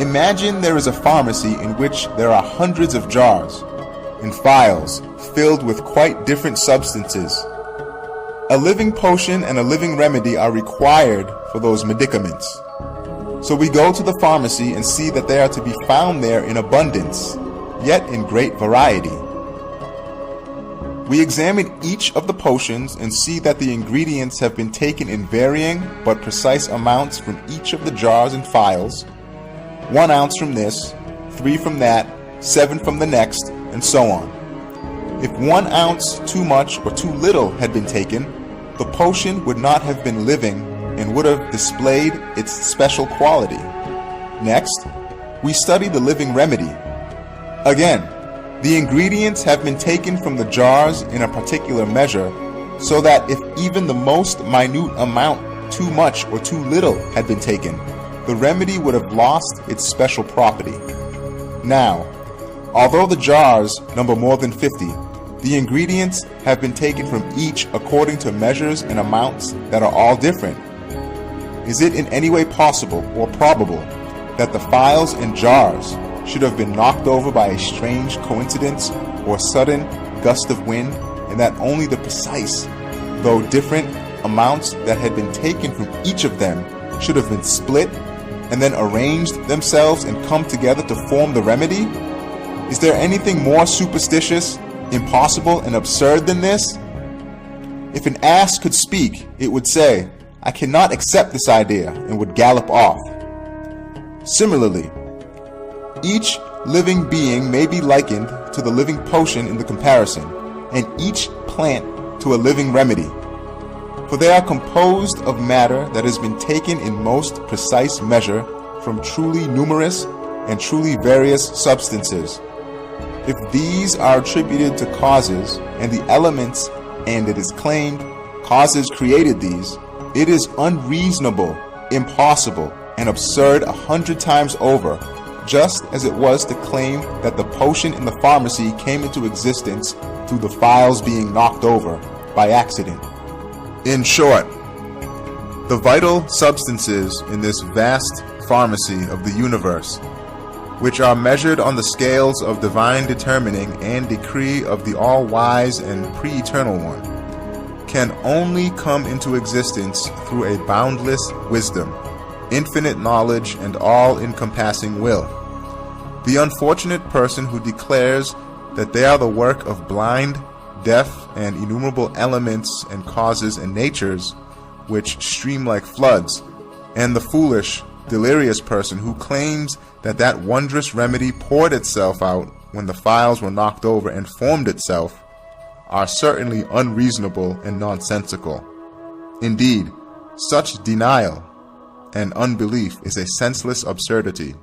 Imagine there is a pharmacy in which there are hundreds of jars and phials filled with quite different substances. A living potion and a living remedy are required for those medicaments. So we go to the pharmacy and see that they are to be found there in abundance, yet in great variety. We examine each of the potions and see that the ingredients have been taken in varying but precise amounts from each of the jars and phials, 1 ounce from this, 3 from that, 7 from the next, and so on. If 1 ounce too much or too little had been taken, the potion would not have been living and would have displayed its special quality. Next, we study the living remedy. Again, the ingredients have been taken from the jars in a particular measure, so that if even the most minute amount too much or too little had been taken, the remedy would have lost its special property. Now, although the jars number more than 50, the ingredients have been taken from each according to measures and amounts that are all different. Is it in any way possible or probable that the phials and jars should have been knocked over by a strange coincidence or sudden gust of wind, and that only the precise, though different, amounts that had been taken from each of them should have been split and then arranged themselves and come together to form the remedy? Is there anything more superstitious, impossible, and absurd than this? If an ass could speak, it would say, "I cannot accept this idea," and would gallop off. Similarly, each living being may be likened to the living potion in the comparison, and each plant to a living remedy. For they are composed of matter that has been taken in most precise measure from truly numerous and truly various substances. If these are attributed to causes and the elements, and it is claimed causes created these, it is unreasonable, impossible, and absurd 100 times over, just as it was to claim that the potion in the pharmacy came into existence through the phials being knocked over by accident. In short, the vital substances in this vast pharmacy of the universe, which are measured on the scales of divine determining and decree of the all-wise and pre-eternal one, can only come into existence through a boundless wisdom, infinite knowledge, and all-encompassing will. The unfortunate person who declares that they are the work of blind, deaf, and innumerable elements and causes and natures which stream like floods, and the foolish, delirious person who claims that that wondrous remedy poured itself out when the phials were knocked over and formed itself, are certainly unreasonable and nonsensical. Indeed, such denial and unbelief is a senseless absurdity.